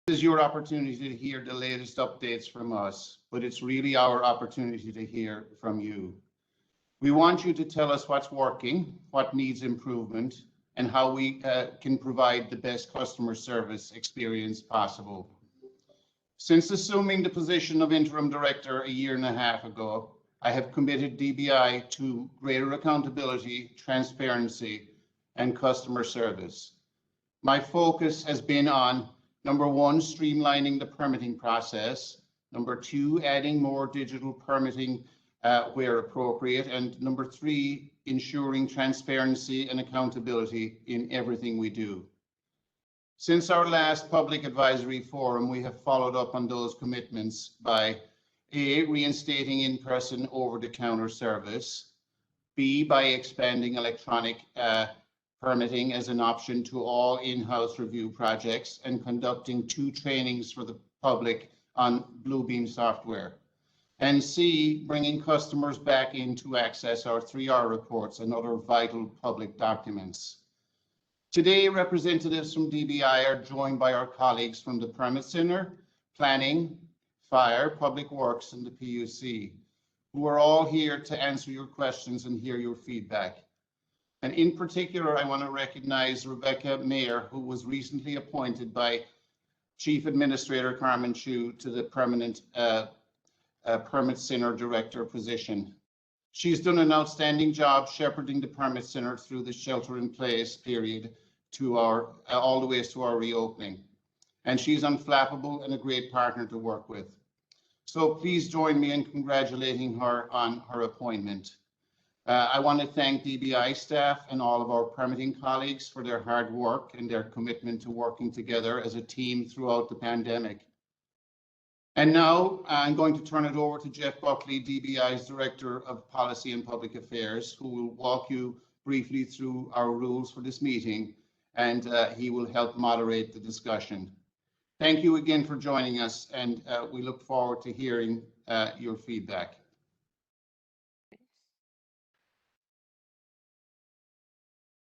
is your opportunity to hear the latest updates from us, but it's really our opportunity to hear from you. We want you to tell us what's working, what needs improvement, and how we can provide the best customer service experience possible. Since assuming the position of interim director a year and a half ago, I have committed DBI to greater accountability, transparency, and customer service. My focus has been on, number one, streamlining the permitting process, number two, adding more digital permitting where appropriate, and number three, ensuring transparency and accountability in everything we do. Since our last public advisory forum, we have followed up on those commitments by A, reinstating in-person over-the-counter service, B, by expanding electronic permitting as an option to all in-house review projects, and conducting 2 trainings for the public on Bluebeam software. And C, bringing customers back in to access our 3R reports and other vital public documents. Today, representatives from DBI are joined by our colleagues from the Permit Center, Planning, Fire, Public Works, and the PUC, who are all here to answer your questions and hear your feedback. And in particular, I want to recognize Rebecca Mayer, who was recently appointed by Chief Administrator Carmen Chu to the permanent Permit Center Director position. She's done an outstanding job shepherding the Permit Center through the shelter-in-place period to our all the way to our reopening. And she's unflappable and a great partner to work with. So please join me in congratulating her on her appointment. I want to thank DBI staff and all of our permitting colleagues for their hard work and their commitment to working together as a team throughout the pandemic. And now I'm going to turn it over to Jeff Buckley, DBI's Director of Policy and Public Affairs, who will walk you briefly through our rules for this meeting, and he will help moderate the discussion. Thank you again for joining us, and we look forward to hearing your feedback.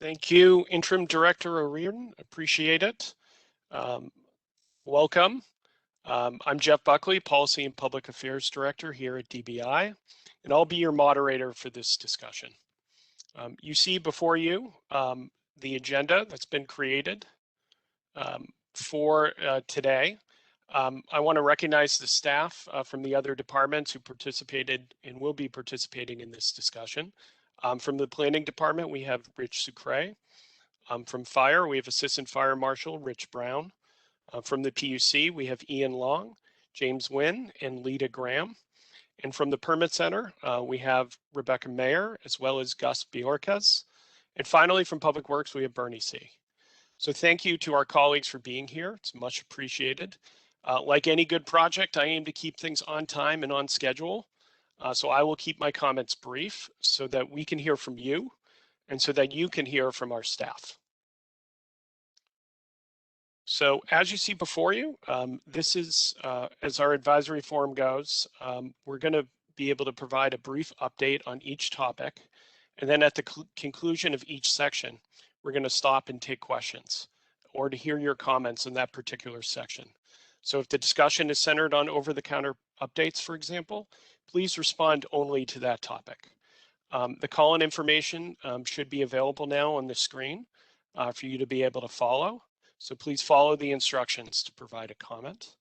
Thank you, Interim Director O'Riordan. Appreciate it. Welcome. I'm Jeff Buckley, Policy and Public Affairs Director here at DBI, and I'll be your moderator for this discussion. You see before you the agenda that's been created for today. I want to recognize the staff from the other departments who participated and will be participating in this discussion. From the Planning Department, we have Rich Sucre. From Fire, we have Assistant Fire Marshal Rich Brown. From the PUC, we have Ian Long, James Wynn, and Lita Graham. And from the Permit Center, we have Rebecca Mayer, as well as Gus Bjorkas. And finally, from Public Works, we have Bernie C. So thank you to our colleagues for being here. It's much appreciated. Like any good project, I aim to keep things on time and on schedule. So I will keep my comments brief so that we can hear from you and so that you can hear from our staff. So as you see before you, this is, as our advisory forum goes, we're going to be able to provide a brief update on each topic. And then at the conclusion of each section, we're going to stop and take questions or to hear your comments in that particular section. So if the discussion is centered on over-the-counter updates, for example, please respond only to that topic. The call-in information should be available now on the screen for you to be able to follow. So please follow the instructions to provide a comment.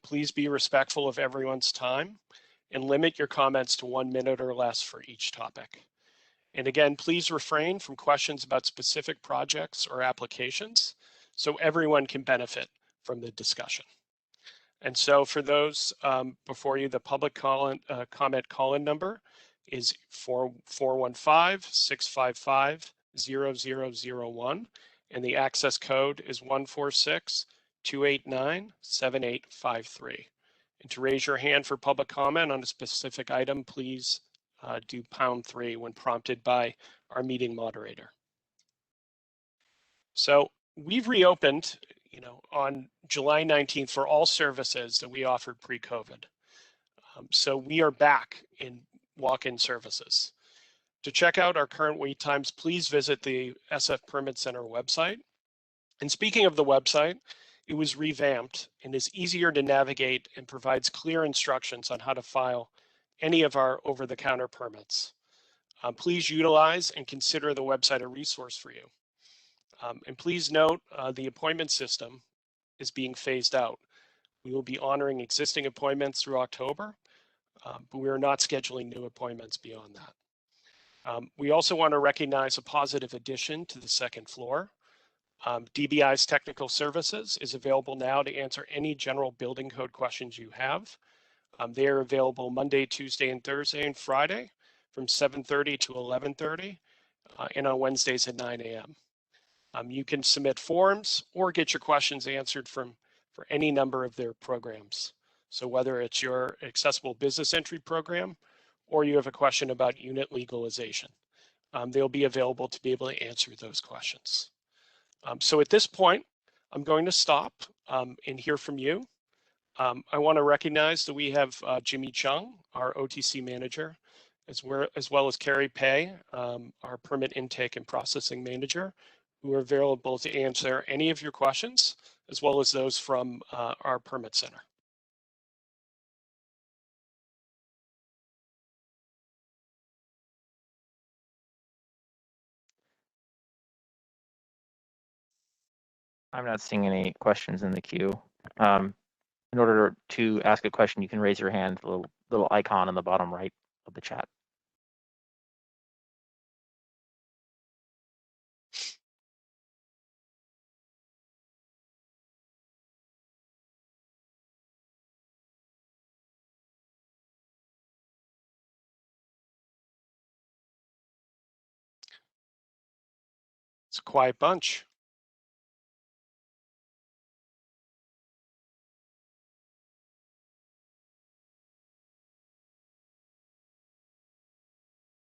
Please be respectful of everyone's time and limit your comments to 1 minute or less for each topic. And again, please refrain from questions about specific projects or applications so everyone can benefit from the discussion. And so for those before you, the public comment call-in number is 415-655-0001. And the access code is 146-289-7853. And to raise your hand for public comment on a specific item, please do #3 when prompted by our meeting moderator. So we've reopened, on July 19th for all services that we offered pre-COVID. So we are back in walk-in services. To check out our current wait times, please visit the SF Permit Center website. And speaking of the website, It was revamped and is easier to navigate and provides clear instructions on how to file any of our over-the-counter permits. Please utilize and consider the website a resource for you. And please note the appointment system is being phased out. We will be honoring existing appointments through October, but we are not scheduling new appointments beyond that. We also want to recognize a positive addition to the second floor. DBI's technical services is available now to answer any general building code questions you have. They are available Monday, Tuesday, and Thursday and Friday from 7:30 to 11:30 and on Wednesdays at 9 a.m. You can submit forms or get your questions answered for any number of their programs. So whether it's your accessible business entry program or you have a question about unit legalization, they'll be available to be able to answer those questions. So at this point, I'm going to stop and hear from you. I want to recognize that we have Jimmy Chung, our OTC manager, as well as Carrie Pei, our permit intake and processing manager, who are available to answer any of your questions, as well as those from our permit center. I'm not seeing any questions in the queue. In order to ask a question, you can raise your hand, the little icon on the bottom right of the chat. It's a quiet bunch.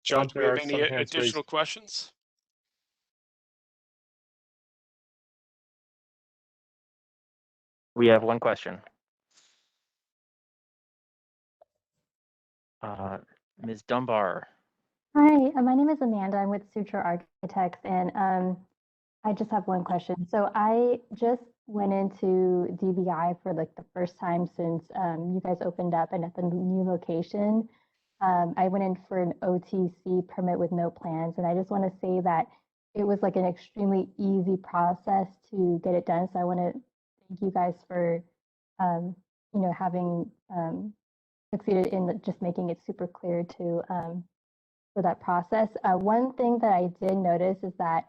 John, do we have any additional questions? We have one question. Ms. Dunbar. Hi, my name is Amanda. I'm with Suture Architects, and I just have one question. So I just went into DBI for like the first time since you guys opened up, and at the new location, I went in for an OTC permit with no plans, and I just want to say that it was like an extremely easy process to get it done. So I want to thank you guys for, having succeeded in just making it super clear to for that process. One thing that I did notice is that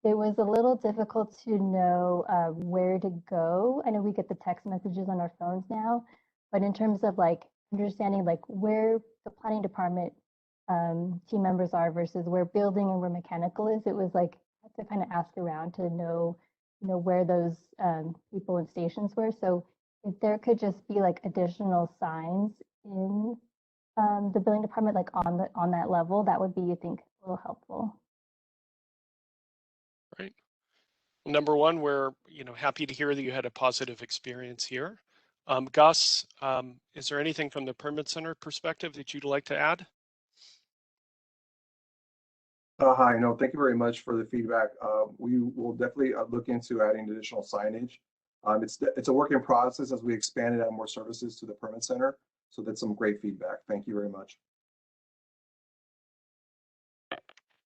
it was a little difficult to know where to go. I know we get the text messages on our phones now, but in terms of like understanding like where the planning department team members are versus where building and where mechanical is, it was like I had to kind of ask around to know, where those people and stations were. So if there could just be like additional signs in the building department, like on that level, that would be, you think, a little helpful. Right. Number one, we're happy to hear that you had a positive experience here. Gus, is there anything from the permit center perspective that you'd like to add? Hi, no, thank you very much for the feedback. We will definitely look into adding additional signage. It's a working process as we expand and add more services to the permit center. So that's some great feedback. Thank you very much.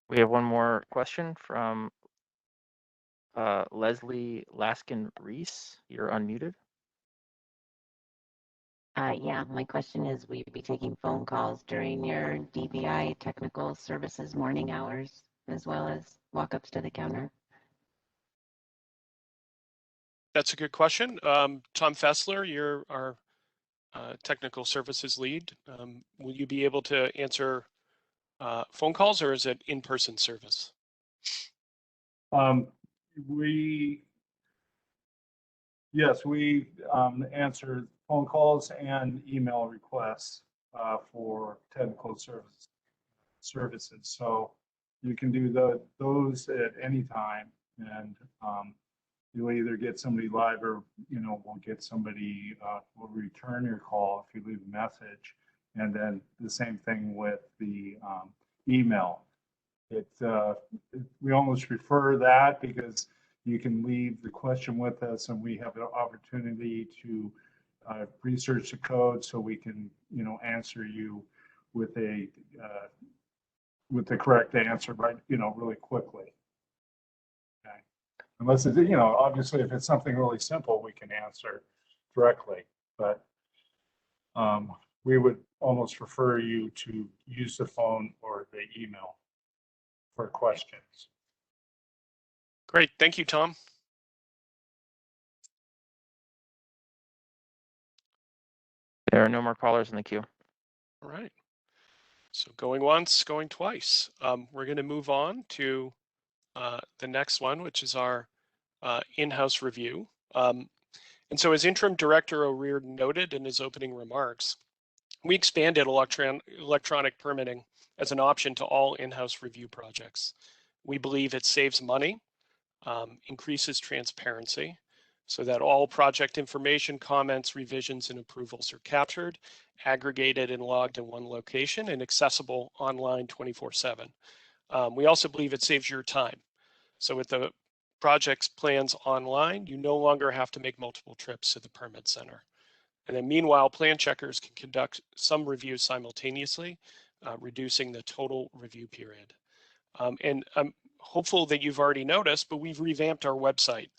We have one more question from Leslie Laskin-Reese. You're unmuted. Yeah, my question is, will you be taking phone calls during your DBI technical services morning hours, as well as walk-ups to the counter? That's a good question. Tom Fessler, you're our technical services lead. Will you be able to answer phone calls, or is it in-person service? Yes, we answer phone calls and email requests for technical services. So you can do those at any time, and you'll either get somebody live or we'll get somebody will return your call if you leave a message. And then the same thing with the email. We almost prefer that because you can leave the question with us, and we have the opportunity to research the code so we can, answer you with the correct answer, right? Really quickly. Okay. Unless it's, obviously if it's something really simple, we can answer directly, but we would almost prefer you to use the phone or the email for questions. Great, thank you, Tom. There are no more callers in the queue. All right. So going once, going twice. We're going to move on to the next one, which is our in-house review. And so as Interim Director O'Riordan noted in his opening remarks, we expanded electronic permitting as an option to all in-house review projects. We believe it saves money, increases transparency, so that all project information, comments, revisions, and approvals are captured, aggregated, and logged in one location and accessible online 24/7. We also believe it saves your time. So with the project's plans online, you no longer have to make multiple trips to the permit center. And then meanwhile, plan checkers can conduct some reviews simultaneously, reducing the total review period. And I'm hopeful that you've already noticed, but we've revamped our website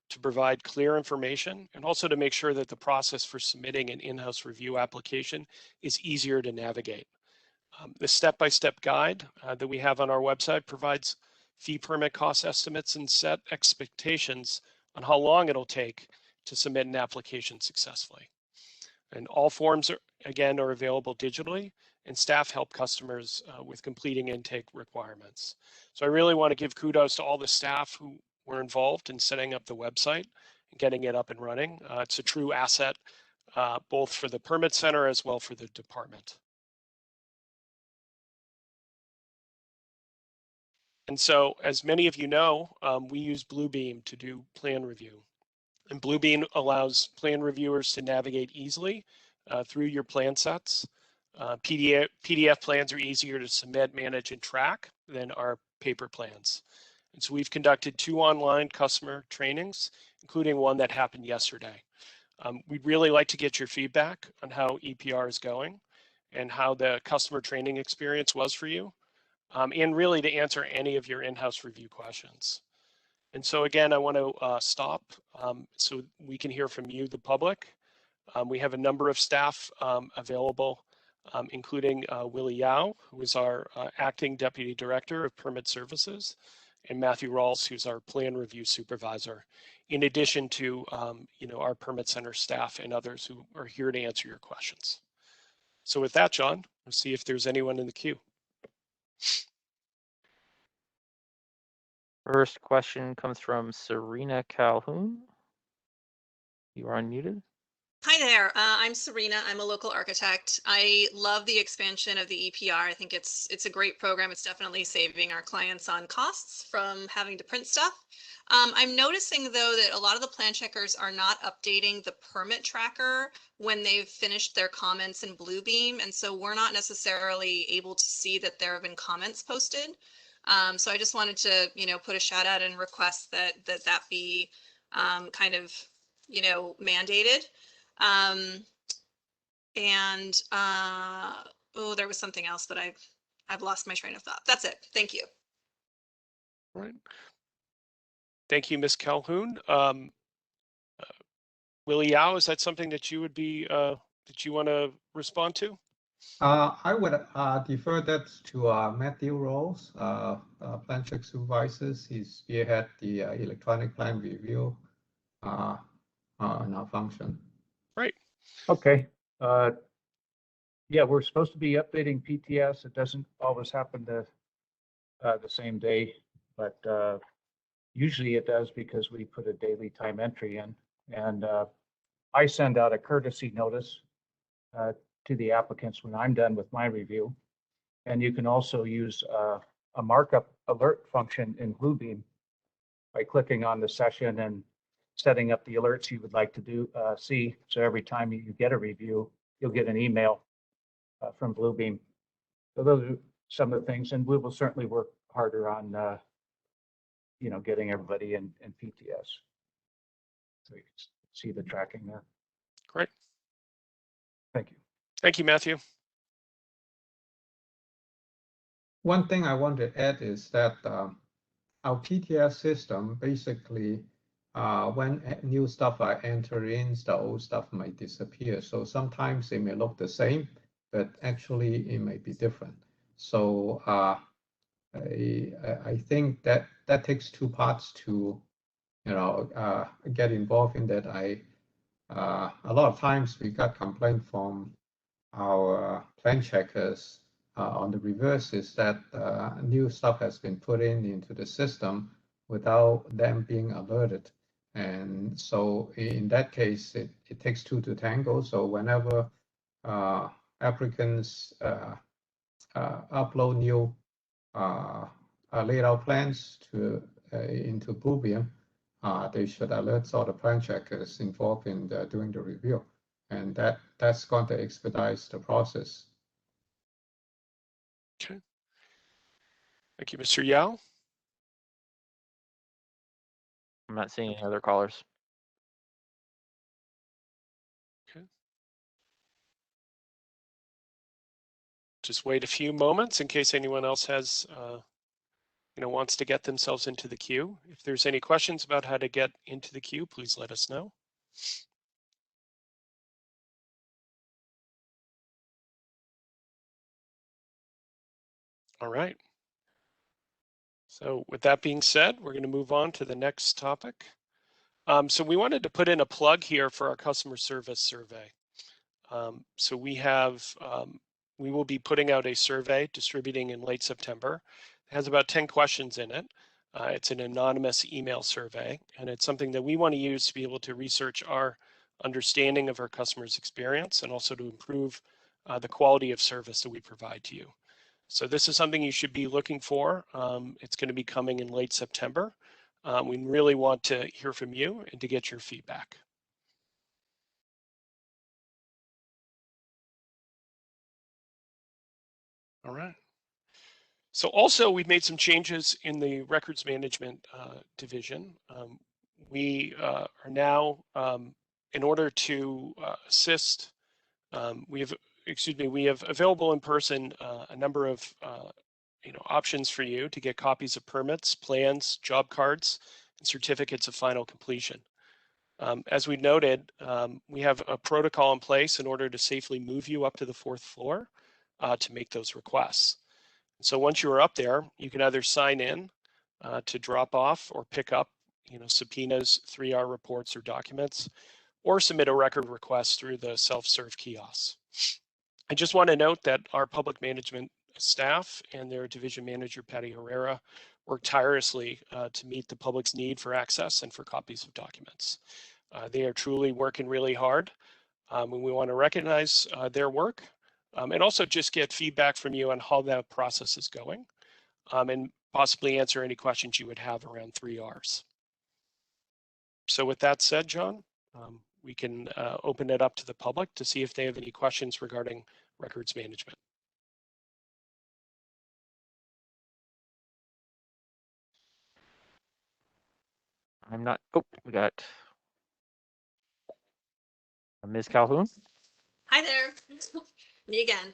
to provide clear information and also to make sure that the process for submitting an in-house review application is easier to navigate. The step-by-step guide that we have on our website provides fee permit cost estimates and set expectations on how long it'll take to submit an application successfully. And all forms are available digitally, and staff help customers with completing intake requirements. So I really want to give kudos to all the staff who were involved in setting up the website and getting it up and running. It's a true asset, both for the permit center as well for the department. And so, as many of you know, we use Bluebeam to do plan review. And Bluebeam allows plan reviewers to navigate easily through your plan sets. PDF plans are easier to submit, manage, and track than our paper plans. And so we've conducted 2 online customer trainings, including one that happened yesterday. We'd really like to get your feedback on how EPR is going and how the customer training experience was for you, and really to answer any of your in-house review questions. And so again, I want to stop so we can hear from you, the public. We have a number of staff available, including Willie Yao, who is our Acting Deputy Director of Permit Services, and Matthew Rawls, who's our Plan Review Supervisor, in addition to our Permit Center staff and others who are here to answer your questions. So with that, John, let's see if there's anyone in the queue. First question comes from Serena Calhoun. You are unmuted. Hi there, I'm Serena. I'm a local architect. I love the expansion of the EPR. I think it's a great program. It's definitely saving our clients on costs from having to print stuff. I'm noticing though that a lot of the plan checkers are not updating the permit tracker when they've finished their comments in Bluebeam, and so we're not necessarily able to see that there have been comments posted. So I just wanted to, put a shout out and request that be kind of, mandated. There was something else, but I've lost my train of thought. That's it. Thank you. All right. Thank you, Ms. Calhoun. Willie Yao, is that something that you would be that you want to respond to? I would defer that to Matthew Rose, plan check supervisors. He spearhead the electronic plan review on our function. Right. Okay. Yeah, we're supposed to be updating PTS. It doesn't always happen the same day, but usually it does because we put a daily time entry in, and I send out a courtesy notice to the applicants when I'm done with my review. And you can also use a markup alert function in Bluebeam by clicking on the session and setting up the alerts you would like to see. So every time you get a review, you'll get an email from Bluebeam. So those are some of the things, and we will certainly work harder on getting everybody in PTS. So you can see the tracking there. Great. Thank you. Thank you, Matthew. One thing I want to add is that our PTS system basically, when new stuff are entered in, the old stuff might disappear. So sometimes it may look the same, but actually it may be different. So I think that takes two parts to, get involved in that. A lot of times we got complaint from our plan checkers on the reverse is that new stuff has been put into the system without them being alerted. And so in that case, it takes two to tango. So whenever applicants upload new layout plans into Bluebeam, they should alert all the plan checkers involved in doing the review. And that's going to expedite the process. Okay. Thank you, Mr. Yao. I'm not seeing any other callers. Okay. Just wait a few moments in case anyone else has, wants to get themselves into the queue. If there's any questions about how to get into the queue, please let us know. All right. So with that being said, we're going to move on to the next topic. So we wanted to put in a plug here for our customer service survey. So we will be putting out a survey distributing in late September. It has about 10 questions in it. It's an anonymous email survey, and it's something that we want to use to be able to research our understanding of our customers' experience and also to improve the quality of service that we provide to you. So this is something you should be looking for. It's going to be coming in late September. We really want to hear from you and to get your feedback. All right. So also we've made some changes in the records management division. We are now, in order to assist, we have available in person a number of options for you to get copies of permits, plans, job cards, and certificates of final completion. As we noted, we have a protocol in place in order to safely move you up to the 4th floor to make those requests. So once you are up there, you can either sign in to drop off or pick up, subpoenas, 3R reports or documents, or submit a record request through the self-serve kiosks. I just want to note that our public management staff and their division manager, Patty Herrera, work tirelessly to meet the public's need for access and for copies of documents. They are truly working really hard, and we want to recognize their work and also just get feedback from you on how that process is going and possibly answer any questions you would have around 3Rs. So with that said, John, we can open it up to the public to see if they have any questions regarding records management. We got Ms. Calhoun. Hi there. Me again.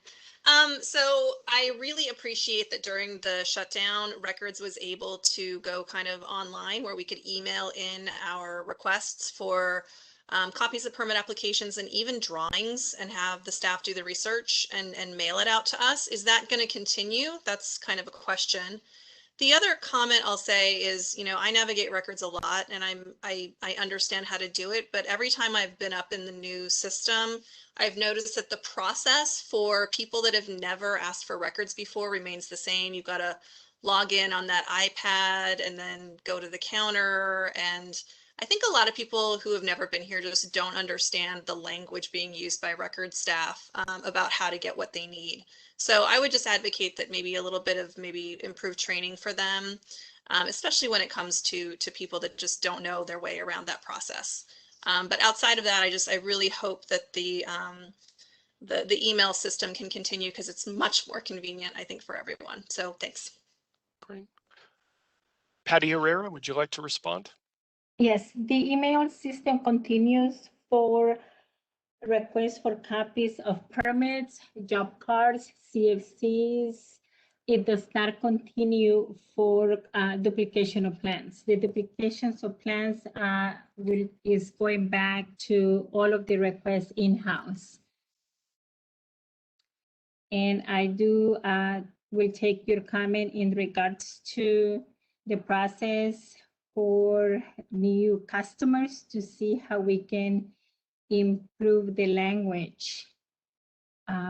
So I really appreciate that during the shutdown, Records was able to go kind of online where we could email in our requests for copies of permit applications and even drawings and have the staff do the research and mail it out to us. Is that going to continue? That's kind of a question. The other comment I'll say is, I navigate Records a lot and I understand how to do it, but every time I've been up in the new system, I've noticed that the process for people that have never asked for records before remains the same. You've got to log in on that iPad and then go to the counter. And I think a lot of people who have never been here just don't understand the language being used by record staff about how to get what they need. So I would just advocate that maybe a little bit of improved training for them, especially when it comes to people that just don't know their way around that process. But outside of that, I really hope that the email system can continue because it's much more convenient, I think, for everyone. So thanks. Great. Patty Herrera, would you like to respond? Yes, the email system continues for requests for copies of permits, job cards, CFCs. It does not continue for duplication of plans. The duplications of plans is going back to all of the requests in-house. And I will take your comment in regards to the process for new customers to see how we can improve the language.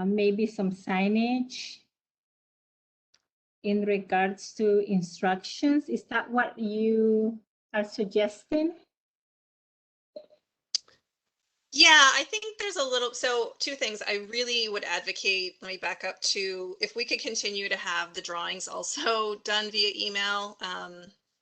Maybe some signage in regards to instructions. Is that what you are suggesting? Yeah, I think there's a little, so two things. I really would advocate, let me back up to, if we could continue to have the drawings also done via email,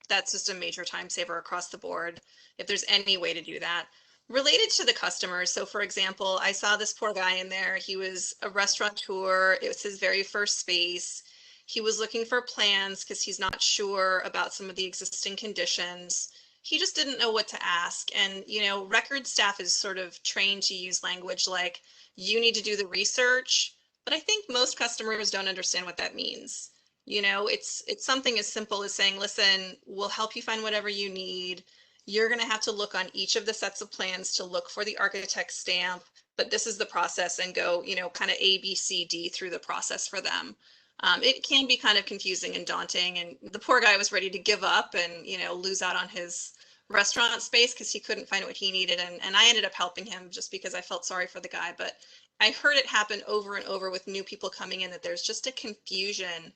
that's just a major time saver across the board, if there's any way to do that. Related to the customers, so for example, I saw this poor guy in there. He was a restaurateur. It was his very first space. He was looking for plans because he's not sure about some of the existing conditions. He just didn't know what to ask. And, you know, record staff is sort of trained to use language like, you need to do the research. But I think most customers don't understand what that means. You know, it's something as simple as saying, listen, we'll help you find whatever you need. You're going to have to look on each of the sets of plans to look for the architect stamp, but this is the process, and go, you know, kind of A, B, C, D through the process for them. It can be kind of confusing and daunting, and the poor guy was ready to give up and, you know, lose out on his restaurant space because he couldn't find what he needed. And I ended up helping him just because I felt sorry for the guy. But I heard it happen over and over with new people coming in, that there's just a confusion,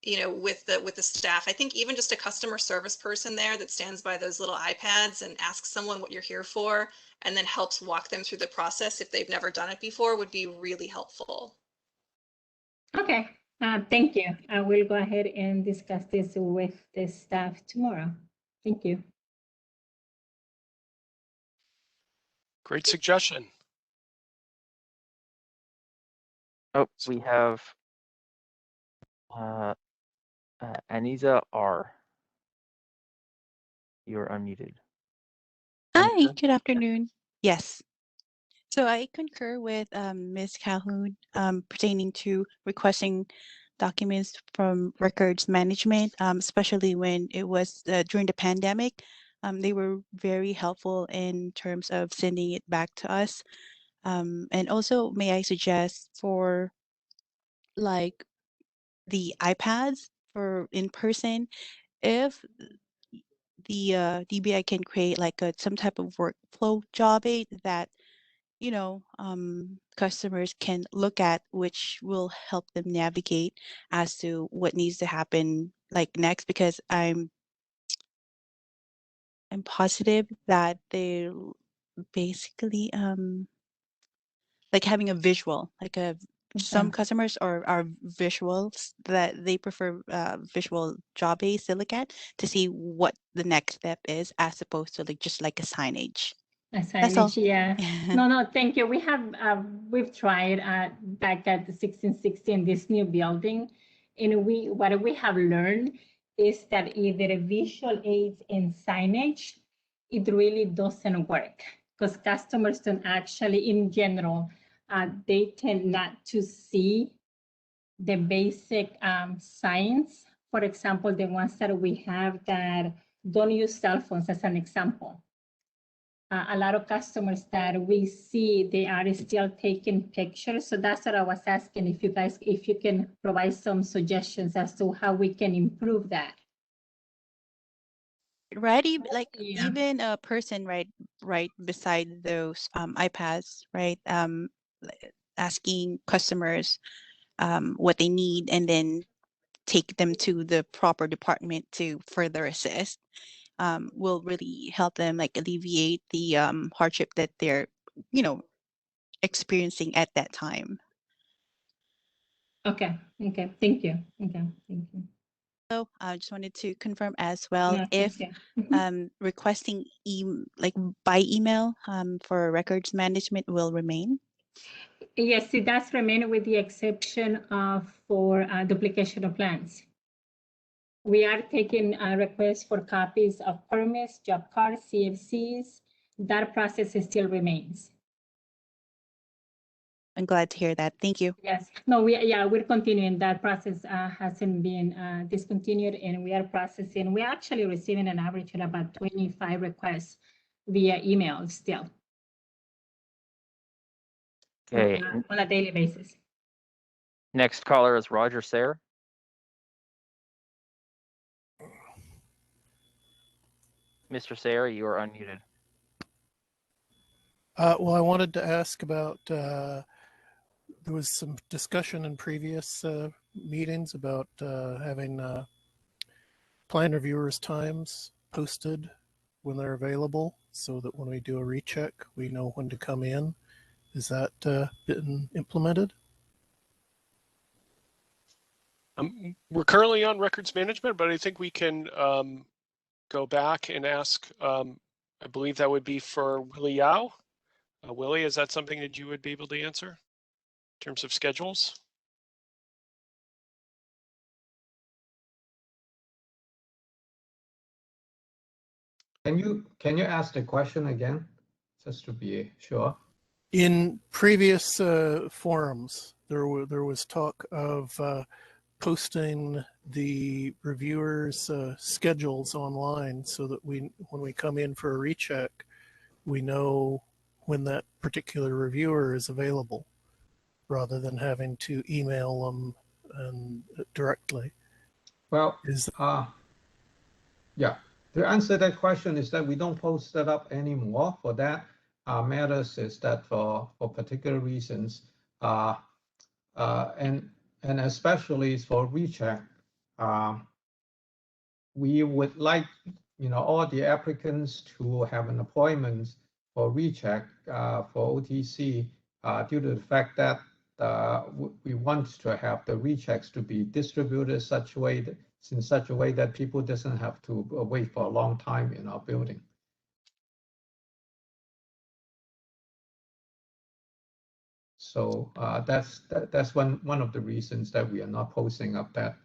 you know, with the staff. I think even just a customer service person there that stands by those little iPads and asks someone what you're here for, and then helps walk them through the process if they've never done it before, would be really helpful. Okay, thank you. I will go ahead and discuss this with the staff tomorrow. Thank you. Great suggestion. Oh, we have Aniza R. You're unmuted. Hi, Aniza? good afternoon. Yes. So I concur with Ms. Calhoun pertaining to requesting documents from records management, especially when it was during the pandemic. They were very helpful in terms of sending it back to us. And also, may I suggest for like the iPads for in person, if the DBI can create like some type of workflow job aid that customers can look at, which will help them navigate as to what needs to happen like next, because I'm positive that they basically like having a visual, like some customers are visuals, that they prefer visual job aids to look at to see what the next step is, as opposed to like just like a signage. That's all. Yeah. No, thank you. We've tried back at the 1660 in this new building, and what we have learned is that either visual aids and signage, it really doesn't work, because customers don't actually, in general, they tend not to see the basic signs. For example, the ones that we have that don't use cell phones, as an example. A lot of customers that we see, they are still taking pictures. So that's what I was asking, if you can provide some suggestions as to how we can improve that. Right, even a person right beside those iPads, right? Asking customers what they need, and then take them to the proper department to further assist. Will really help them like alleviate the hardship that they're experiencing at that time. Okay, thank you. Okay, thank you. So I just wanted to confirm as well, if requesting by email for records management will remain. Yes, it does remain, with the exception of for duplication of plans. We are taking requests for copies of permits, job cards, CFCs. That process still remains. I'm glad to hear that. Thank you. Yes, no, we're continuing. That process hasn't been discontinued, and we are processing. We're actually receiving an average of about 25 requests via email still. Okay, On a daily basis. next caller is Roger Sayre. Mr. Sayre, you are unmuted. Well, I wanted to ask about, there was some discussion in previous meetings about having plan reviewers' times posted when they're available so that when we do a recheck, we know when to come in. Is that been implemented? We're currently on records management, but I think we can go back and ask, I believe that would be for Willie Yao. Willie, is that something that you would be able to answer in terms of schedules? Can you ask the question again, just to be sure? In previous forums, there was talk of posting the reviewers' schedules online so that when we come in for a recheck, we know when that particular reviewer is available, rather than having to email them directly. Well, yeah. To answer that question is that we don't post that up anymore. For that matters is that for particular reasons, and especially for recheck, we would like all the applicants to have an appointment for recheck for OTC due to the fact that we want to have the rechecks to be distributed in such a way that people doesn't have to wait for a long time in our building. So that's one of the reasons that we are not posting up that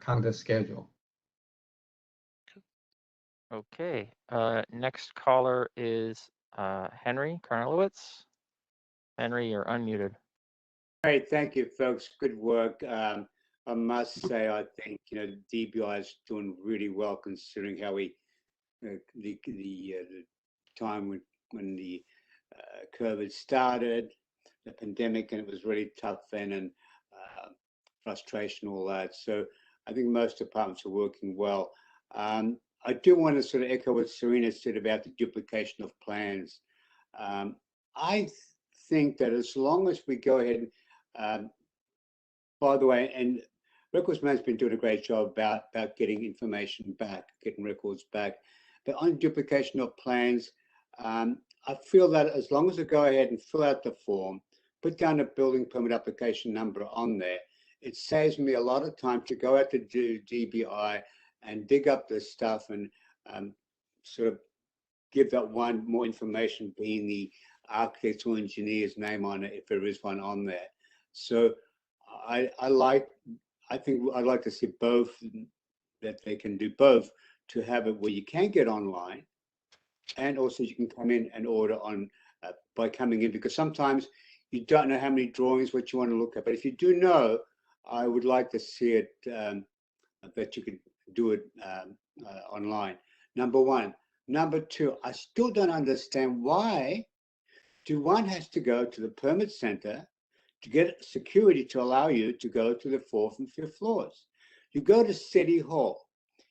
calendar schedule. Okay, next caller is Henry Karnowitz. Henry, you're unmuted. Great, thank you, folks. Good work. I must say, I think DBI is doing really well considering how we the time when the COVID started, the pandemic, and it was really tough then, and frustration, all that. So I think most departments are working well. I do want to sort of echo what Serena said about the duplication of plans. I think that as long as we go ahead and, by the way, and records management's been doing a great job about getting information back, getting records back. But on duplication of plans, I feel that as long as we go ahead and fill out the form, put down a building permit application number on there, it saves me a lot of time to go out to do DBI and dig up this stuff and sort of give that one more information, being the architect's or engineer's name on it, if there is one on there. So I think I'd like to see both, that they can do both, to have it where you can get online and also you can come in and order on by coming in, because sometimes you don't know how many drawings, what you want to look at. But if you do know, I would like to see it, that you could do it online. Number one. Number two, I still don't understand why one has to go to the permit center to get security to allow you to go to the 4th and 5th floors. You go to City Hall,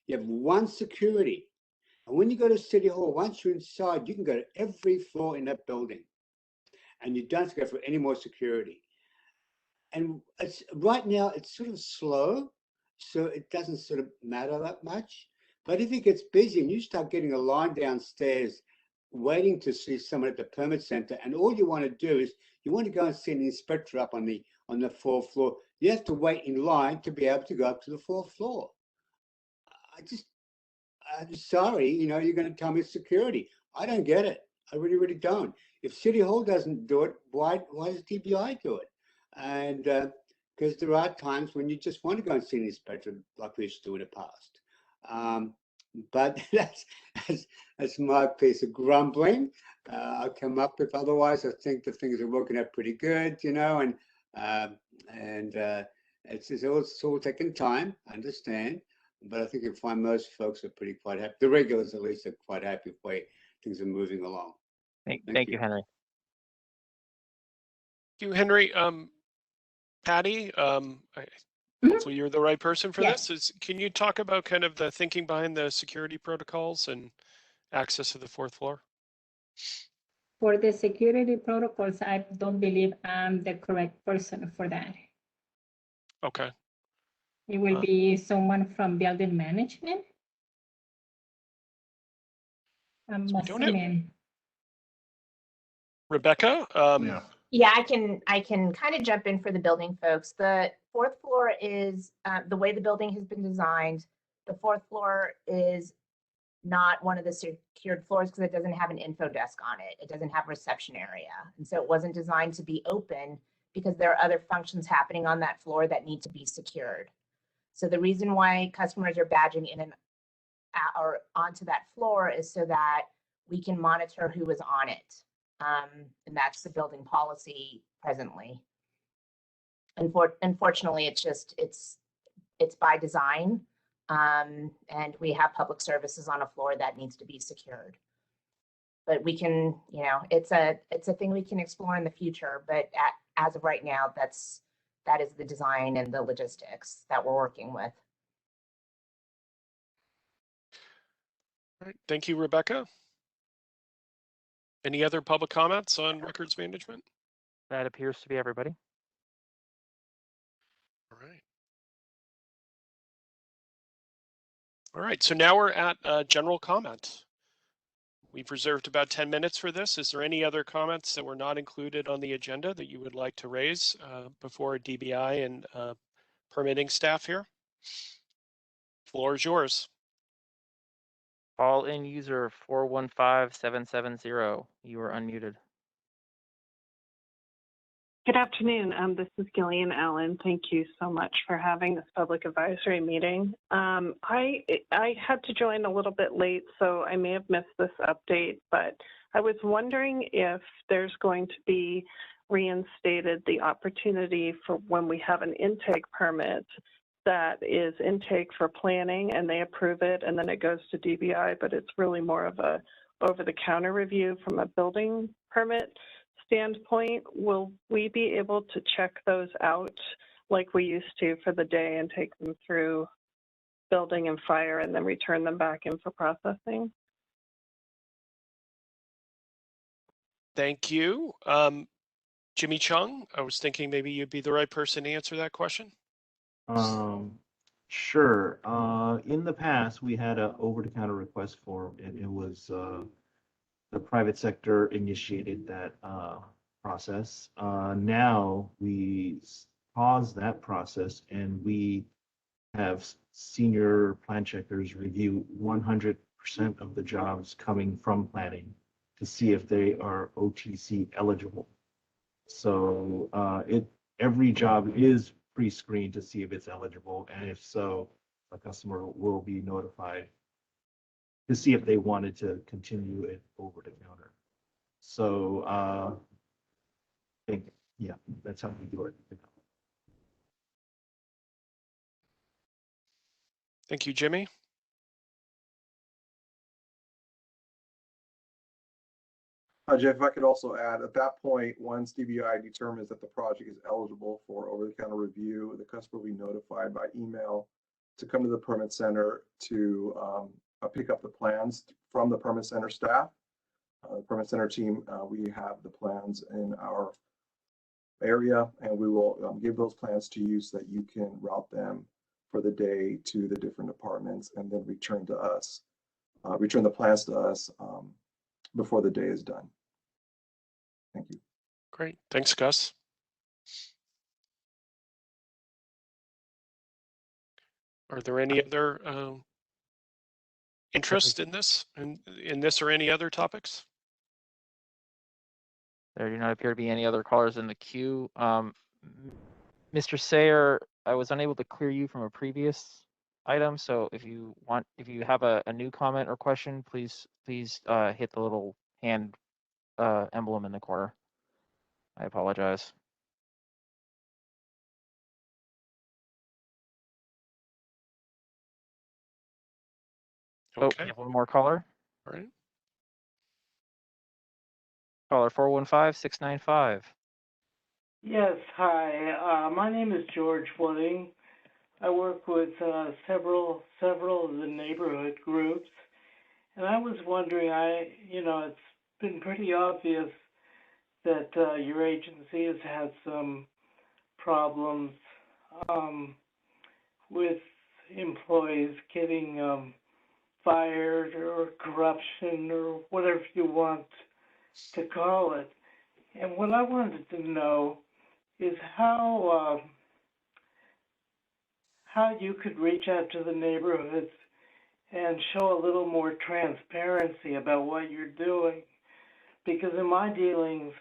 you have one security. And when you go to City Hall, once you're inside, you can go to every floor in that building. And you don't have to go for any more security. And right now, it's sort of slow, so it doesn't sort of matter that much. But if it gets busy and you start getting a line downstairs waiting to see someone at the permit center, and all you want to do is you want to go and see an inspector up on the 4th floor, you have to wait in line to be able to go up to the 4th floor. I'm sorry, you're going to tell me security. I don't get it. I really, really don't. If City Hall doesn't do it, why does DBI do it? And because there are times when you just want to go and see an inspector like we used to do in the past. But that's my piece of grumbling. I'll come up with. Otherwise, I think the things are working out pretty good, you know, and it's all taking time. I understand, but I think you'll find most folks are pretty quite happy. The regulars, at least, are quite happy with the way things are moving along. Thank you, Henry. Thank you, Henry. Patty, hopefully you're the right person for Yes. this. Can you talk about kind of the thinking behind the security protocols and access to the fourth floor? For the security protocols, I don't believe I'm the correct person for that. Okay. It will be someone from building management. I'm So we don't have assuming. Rebecca. Yeah, I can kind of jump in for the building folks. The fourth floor is the way the building has been designed. The fourth floor is not one of the secured floors because it doesn't have an info desk on it. It doesn't have a reception area. And so it wasn't designed to be open because there are other functions happening on that floor that need to be secured. So the reason why customers are badging in and out or onto that floor is so that we can monitor who is on it. And that's the building policy presently. Unfortunately, it's by design. And we have public services on a floor that needs to be secured. But we can, you know, it's a thing we can explore in the future. But as of right now, that is the design and the logistics that we're working with. All right. Thank you, Rebecca. Any other public comments on records management? That appears to be everybody. All right. All right, so now we're at general comment. We've reserved about 10 minutes for this. Is there any other comments that were not included on the agenda that you would like to raise before DBI and permitting staff here? Floor is yours. Call in user 415770. You are unmuted. Good afternoon. This is Gillian Allen. Thank you so much for having this public advisory meeting. I had to join a little bit late, so I may have missed this update, but I was wondering if there's going to be reinstated the opportunity for when we have an intake permit that is intake for planning and they approve it and then it goes to DBI, but it's really more of a over-the-counter review from a building permit standpoint. Will we be able to check those out like we used to for the day and take them through building and fire and then return them back in for processing? Thank you. Jimmy Chung, I was thinking maybe you'd be the right person to answer that question. Sure. In the past, we had an over-the-counter request form, and it was the private sector initiated that process. Now we pause that process, and we have senior plan checkers review 100% of the jobs coming from planning to see if they are OTC eligible. So every job is pre-screened to see if it's eligible, and if so, a customer will be notified to see if they wanted to continue it over the counter. So I think, yeah, that's how we do it. Thank you, Jimmy. Jeff, if I could also add, at that point, once DBI determines that the project is eligible for over-the-counter review, the customer will be notified by email to come to the permit center to pick up the plans from the permit center staff. The permit center team, we have the plans in our area, and we will give those plans to you so that you can route them for the day to the different departments and then return to us, return the plans to us before the day is done. Thank you. Great. Thanks, Gus. Are there any other interest in this or any other topics? There do not appear to be any other callers in the queue. Mr. Sayer, I was unable to clear you from a previous item, so if you have a new comment or question, please hit the little hand emblem in the corner. I apologize. Oh, Okay. we have one more caller. All right. Caller 415-695. Yes, hi. My name is George Wooding. I work with several of the neighborhood groups, and I was wondering, it's been pretty obvious that your agency has had some problems with employees getting fired or corruption or whatever you want to call it. And what I wanted to know is how you could reach out to the neighborhoods and show a little more transparency about what you're doing. Because in my dealings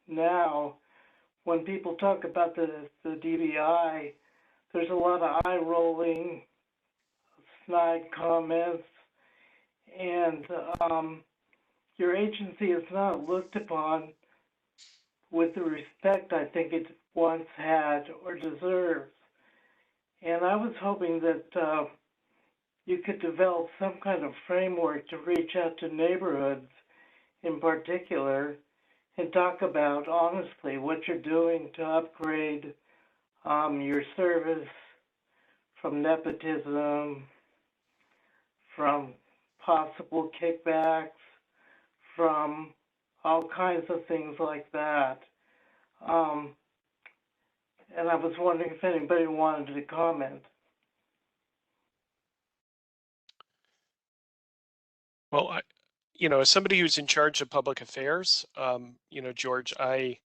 now, when people talk about the DBI, there's a lot of eye rolling, snide comments, and your agency is not looked upon with the respect I think it once had or deserves. And I was hoping that you could develop some kind of framework to reach out to neighborhoods in particular and talk about honestly what you're doing to upgrade your service from nepotism, from possible kickbacks, from all kinds of things like that. And I was wondering if anybody wanted to comment. Well, as somebody who's in charge of public affairs, George, I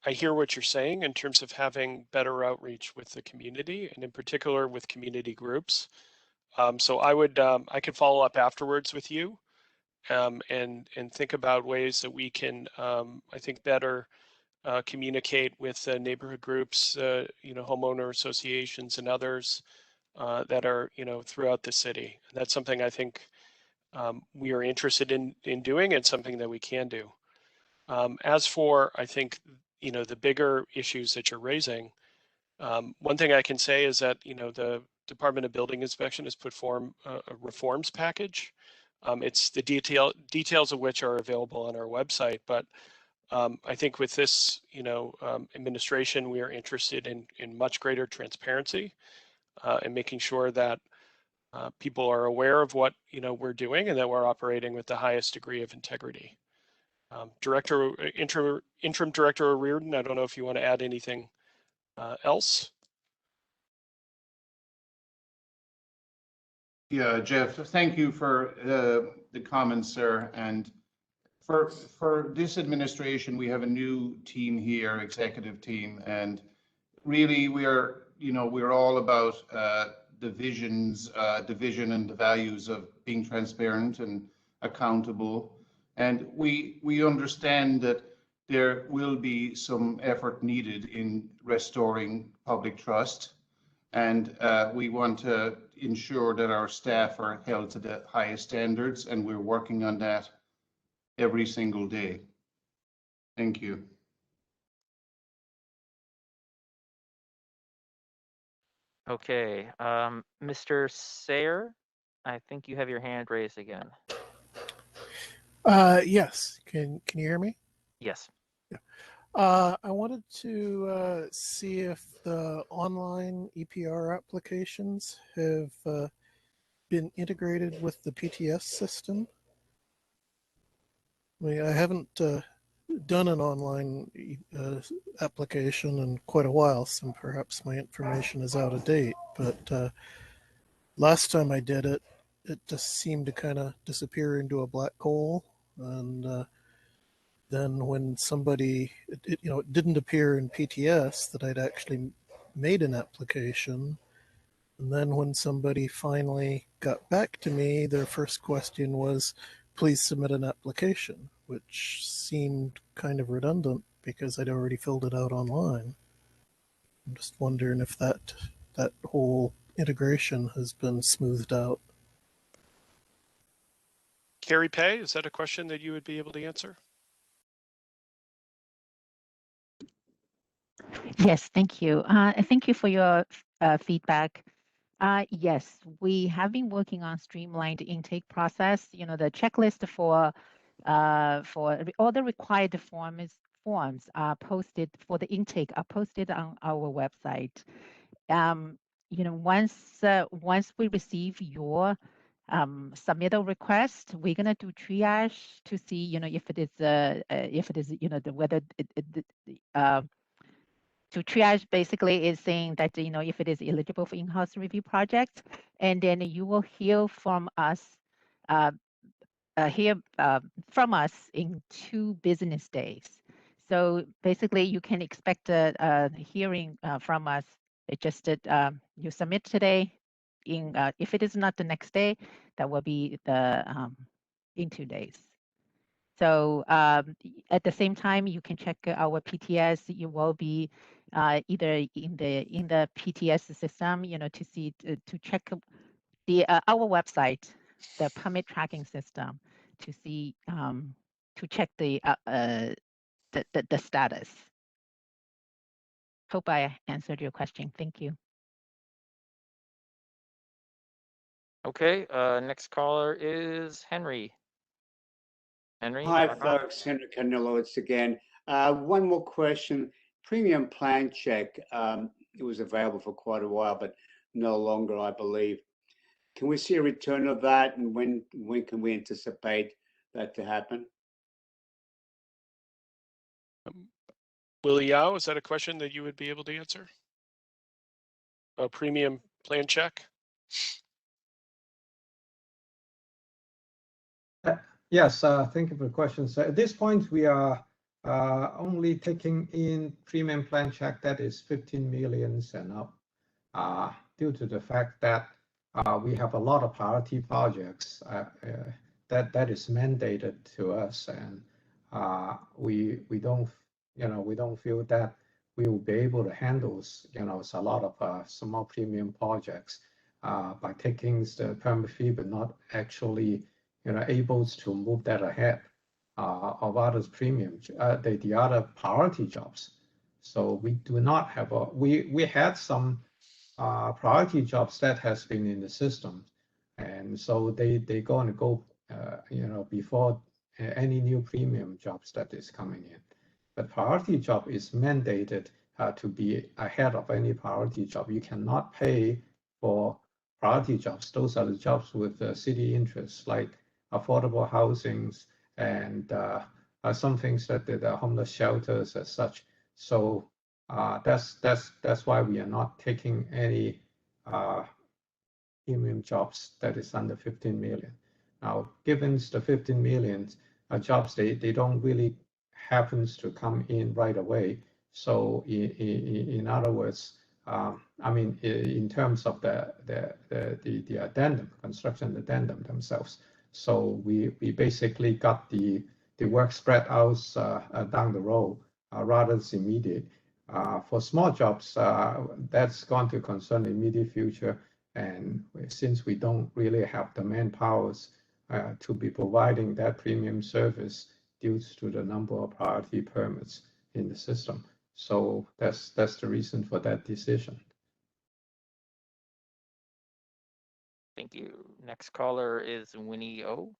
hear what you're saying in terms of having better outreach with the community and in particular with community groups. So I could follow up afterwards with you and think about ways that we can, I think, better communicate with neighborhood groups, homeowner associations and others that are, throughout the city. And that's something I think we are interested in doing and something that we can do. As for, I think, the bigger issues that you're raising, one thing I can say is that, the Department of Building Inspection has put form a reforms package. It's the details of which are available on our website, but I think with this, administration, we are interested in much greater transparency and making sure that people are aware of what we're doing and that we're operating with the highest degree of integrity. Interim Director Reardon, I don't know if you want to add anything else. Yeah, Jeff, thank you for the comments, sir. And for this administration, we have a new team here, executive team, and really we're all about the vision and the values of being transparent and accountable. And we understand that there will be some effort needed in restoring public trust. And we want to ensure that our staff are held to the highest standards, and we're working on that every single day. Thank you. Okay, Mr. Sayer, I think you have your hand raised again. Yes. Can you hear me? Yes. Yeah. I wanted to see if the online EPR applications have been integrated with the PTS system. I mean, I haven't done an online application in quite a while, so perhaps my information is out of date. But last time I did it, it just seemed to kind of disappear into a black hole. And then when somebody, it didn't appear in PTS that I'd actually made an application. And then when somebody finally got back to me, their first question was, please submit an application, which seemed kind of redundant because I'd already filled it out online. I'm just wondering if that whole integration has been smoothed out. Carrie Pay, is that a question that you would be able to answer? Yes, thank you. Thank you for your feedback. Yes, we have been working on streamlined intake process. You know, the checklist for all the required forms are posted for the intake are posted on our website. You know, once we receive your submittal request, we're gonna do triage to see, you know, if it is, you know, whether to triage basically is saying that, you know, if it is eligible for in-house review project, and then you will hear from us, from us in 2 business days. So basically, you can expect a hearing from us. It just that you submit today. If it is not the next day, that will be in 2 days. So at the same time, you can check our PTS. You will be either in the PTS system, you know, to see to check our website, the permit tracking system, to see to check the status. Hope I answered your question. Thank you. Okay, next caller is Henry. Henry? Hi, folks. Henry Canilowitz again. One more question. Premium plan check. It was available for quite a while, but no longer, I believe. Can we see a return of that, and when can we anticipate that to happen? Willie Yao, is that a question that you would be able to answer? A premium plan check? Yes, thank you for the question. So at this point, we are only taking in premium plan check that is 15 million and up, due to the fact that we have a lot of priority projects that is mandated to us, and we don't, you know, we don't feel that we will be able to handle, you know, a lot of small premium projects by taking the permit fee, but not actually, you know, able to move that ahead of others premiums, the other priority jobs. So we do not have we had some priority jobs that has been in the system, and so they're going to go, you know, before any new premium jobs that is coming in. But priority job is mandated to be ahead of any priority job. You cannot pay for priority jobs. Those are the jobs with city interests, like affordable housings and some things that the homeless shelters as such. So that's why we are not taking any premium jobs that is under 15 million. Now, given the 15 million jobs, they don't really happens to come in right away. So in other words, I mean, in terms of the addendum, construction addendum themselves. So we basically got the work spread out down the road rather than immediate. For small jobs, that's going to concern the immediate future. And since we don't really have the manpowers to be providing that premium service due to the number of priority permits in the system. So that's the reason for that decision. Thank you. Next caller is Winnie O.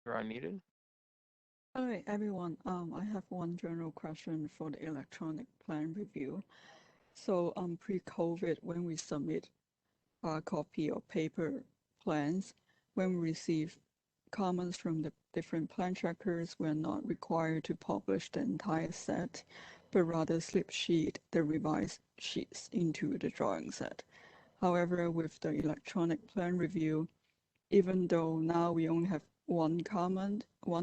You're unmuted. Hi, everyone. I have one general question for the electronic plan review. So pre-COVID, when we submit a copy of paper plans, when we receive comments from the different plan checkers, we're not required to publish the entire set, but rather slip sheet the revised sheets into the drawing set. However, with the electronic plan review, even though now we only have one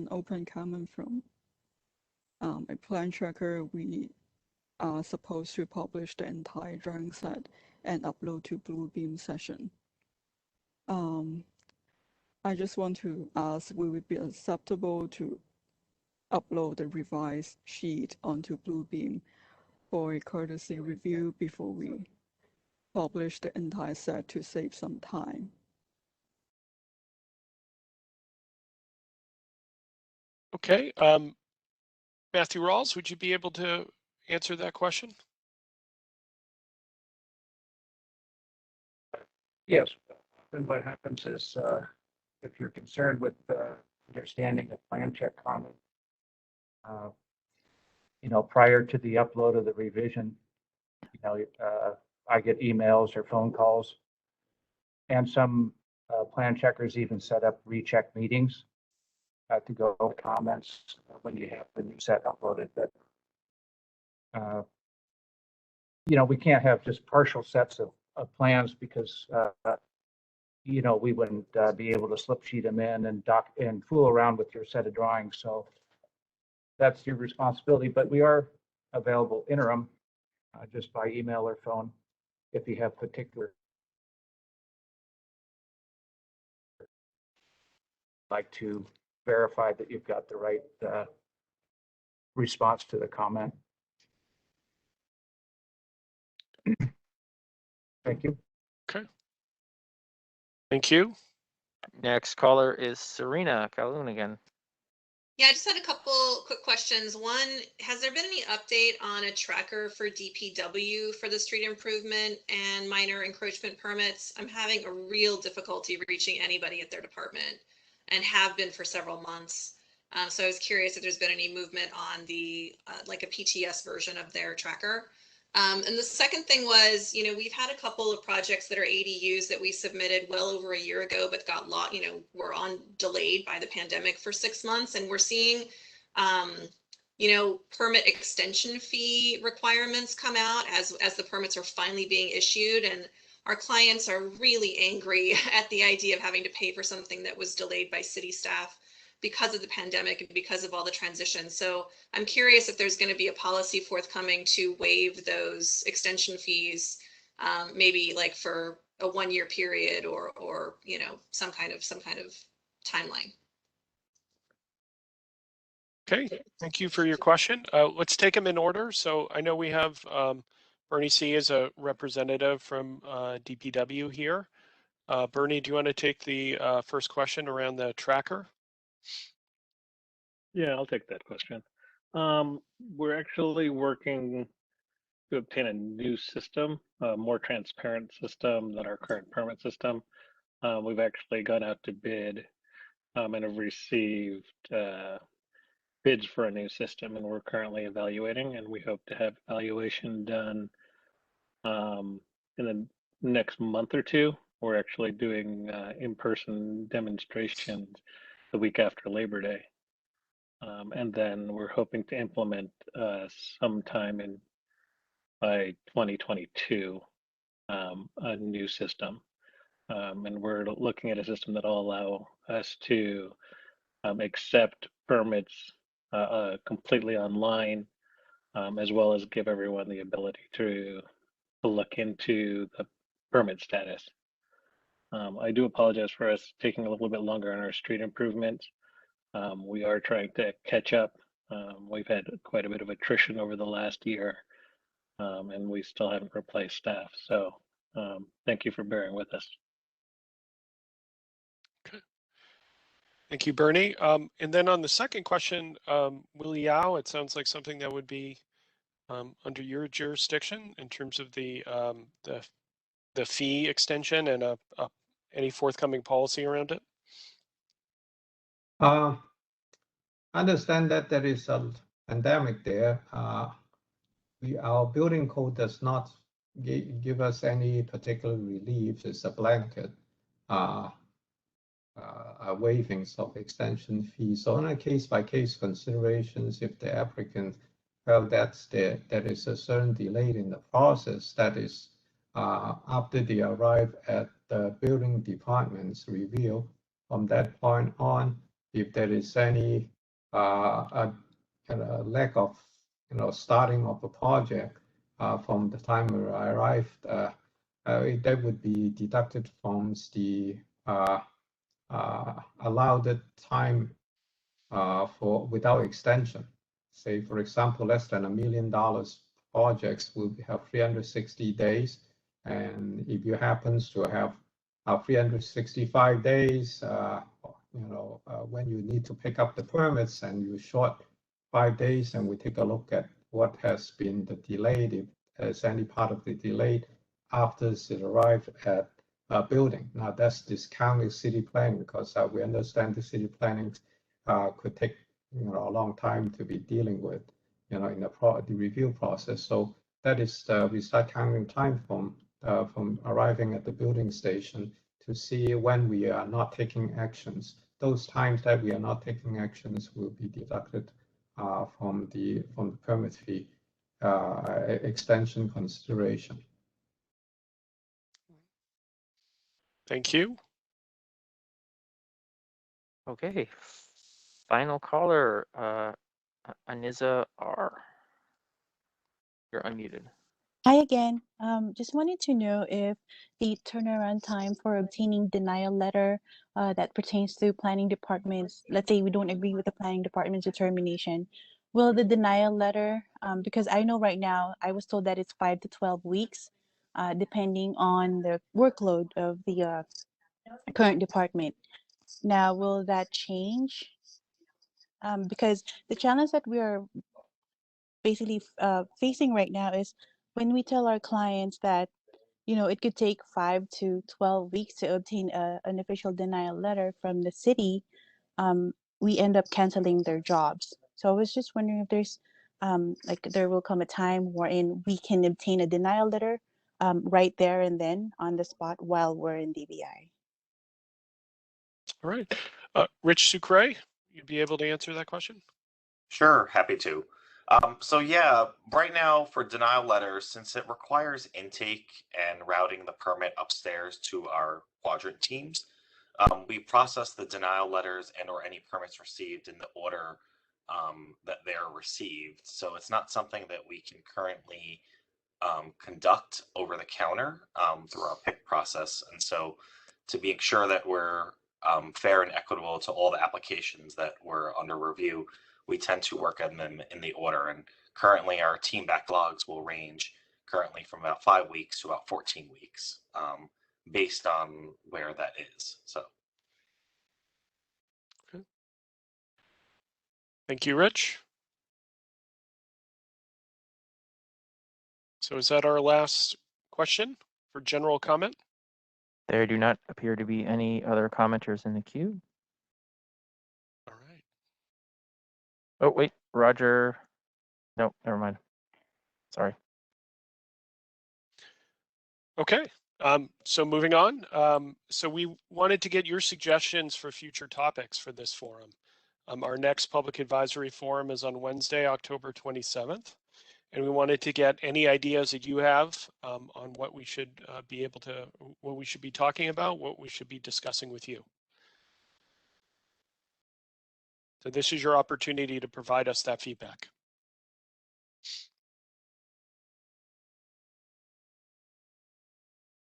open comment from a plan checker, we are supposed to publish the entire drawing set and upload to Bluebeam session. I just want to ask, will it be acceptable to upload the revised sheet onto Bluebeam for a courtesy review before we publish the entire set to save some time. Okay. Matthew Rawls, would you be able to answer that question? Yes. And what happens is if you're concerned with understanding the plan check comment, prior to the upload of the revision, I get emails or phone calls, and some plan checkers even set up recheck meetings to go over comments when you have the new set uploaded. But we can't have just partial sets of plans because we wouldn't be able to slip sheet them in and fool around with your set of drawings. So that's your responsibility. But we are available interim just by email or phone if you have particular like to verify that you've got the right response to the comment. Thank you. Okay. Thank you. Next caller is Serena Calhoun again. Yeah, I just had a couple quick questions. One, has there been any update on a tracker for DPW for the street improvement and minor encroachment permits? I'm having a real difficulty reaching anybody at their department and have been for several months. So I was curious if there's been any movement on the like a PTS version of their tracker. And the second thing was, we've had a couple of projects that are ADUs that we submitted well over a year ago, but got were delayed by the pandemic for 6 months. And we're seeing, permit extension fee requirements come out as the permits are finally being issued. And our clients are really angry at the idea of having to pay for something that was delayed by city staff because of the pandemic and because of all the transitions. So I'm curious if there's going to be a policy forthcoming to waive those extension fees, maybe like for a 1-year period or some kind of timeline. Okay, thank you for your question. Let's take them in order. So I know we have Bernie C. as a representative from DPW here. Bernie, do you want to take the first question around the tracker? Yeah, I'll take that question. We're actually working to obtain a new system, a more transparent system than our current permit system. We've actually gone out to bid and have received bids for a new system, and we're currently evaluating, and we hope to have evaluation done in the next month or two. We're actually doing in-person demonstrations the week after Labor Day. And then we're hoping to implement sometime by 2022 a new system. And we're looking at a system that will allow us to accept permits completely online, as well as give everyone the ability to look into the permit status. I do apologize for us taking a little bit longer on our street improvements. We are trying to catch up. We've had quite a bit of attrition over the last year, and we still haven't replaced staff. So thank you for bearing with us. Okay. Thank you, Bernie. And then on the second question, Willie Yao, it sounds like something that would be under your jurisdiction in terms of the fee extension and any forthcoming policy around it. I understand that there is a pandemic there. Our building code does not give us any particular relief. It's a blanket waivings of extension fees. So on a case-by-case considerations, if the applicant felt that there is a certain delay in the process, that is after they arrive at the building department's review, from that point on, if there is any lack of starting of a project from the time I arrived, that would be deducted from the allowed time for without extension. Say, for example, less than $1 million projects will have 360 days. And if you happen to have 365 days, when you need to pick up the permits and you short 5 days, and we take a look at what has been the delayed, if there's any part of the delay after it arrived at a building. Now that's discounting city planning, because we understand the city planning could take a long time to be dealing with, in the review process. So that is we start counting time from arriving at the building station to see when we are not taking actions. Those times that we are not taking actions will be deducted from the permit fee extension consideration. Thank you. Okay. Final caller, Aniza R. You're unmuted. Hi again. Just wanted to know if the turnaround time for obtaining denial letter that pertains to planning departments, let's say we don't agree with the planning department's determination, will the denial letter, because I know right now I was told that it's 5 to 12 weeks, depending on the workload of the current department. Now, will that change? Because the challenge that we are basically facing right now is when we tell our clients that it could take 5 to 12 weeks to obtain an official denial letter from the city, we end up canceling their jobs. So I was just wondering if there's there will come a time wherein we can obtain a denial letter right there and then on the spot while we're in DBI. All right. Rich Sucre, you'd be able to answer that question? Sure, happy to. So yeah, right now for denial letters, since it requires intake and routing the permit upstairs to our quadrant teams, we process the denial letters and or any permits received in the order that they're received. So it's not something that we can currently conduct over the counter through our pick process. And so to make sure that we're fair and equitable to all the applications that were under review, we tend to work on them in the order. And currently our team backlogs will range currently from about 5 weeks to about 14 weeks based on where that is. So. Okay. Thank you, Rich. So is that our last question for general comment? There do not appear to be any other commenters in the queue. All right. Oh, wait, Roger. No, never mind. Sorry. Okay. So moving on. So we wanted to get your suggestions for future topics for this forum. Our next public advisory forum is on Wednesday, October 27th. And we wanted to get any ideas that you have on what we should what we should be talking about, what we should be discussing with you. So this is your opportunity to provide us that feedback.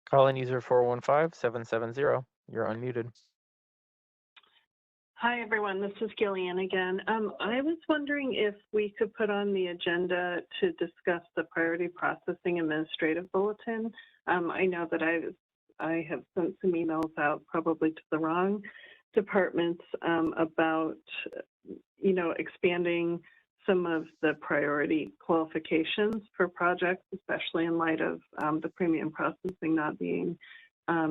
Call-in user 415-770. You're unmuted. Hi, everyone. This is Gillian again. I was wondering if we could put on the agenda to discuss the priority processing administrative bulletin. I know that I have sent some emails out probably to the wrong departments about, expanding some of the priority qualifications for projects, especially in light of the premium processing not being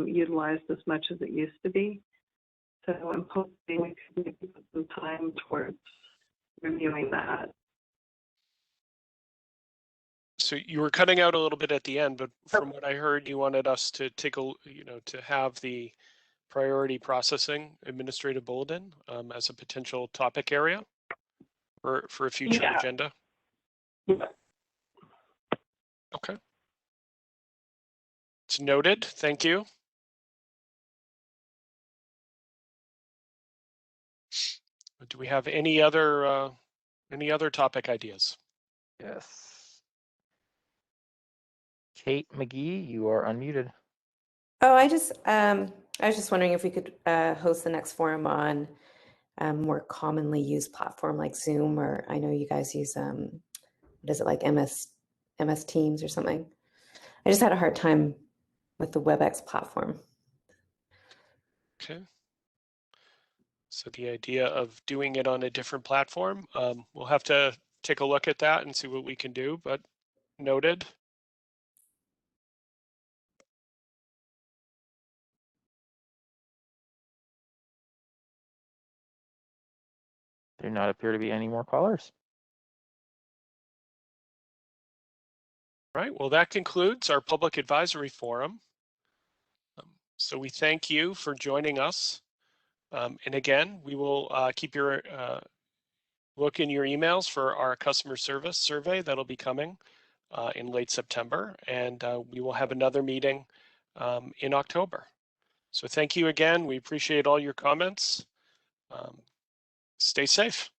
utilized as much as it used to be. So I'm hoping we could maybe put some time towards reviewing that. So you were cutting out a little bit at the end, but from what I heard, you wanted us to take a, to have the priority processing administrative bulletin as a potential topic area for a future agenda. Yeah. Okay. It's noted. Thank you. Do we have any other topic ideas? Yes. Kate McGee, you are unmuted. Oh, I was just wondering if we could host the next forum on more commonly used platform like Zoom, or I know you guys use what is it, like MS MS Teams or something. I just had a hard time with the WebEx platform. Okay. So the idea of doing it on a different platform, we'll have to take a look at that and see what we can do, but noted. There do not appear to be any more callers. Right, well, that concludes our public advisory forum. So we thank you for joining us. And again, we will keep your look in your emails for our customer service survey that'll be coming in late September, and we will have another meeting in October. So thank you again. We appreciate all your comments. Stay safe.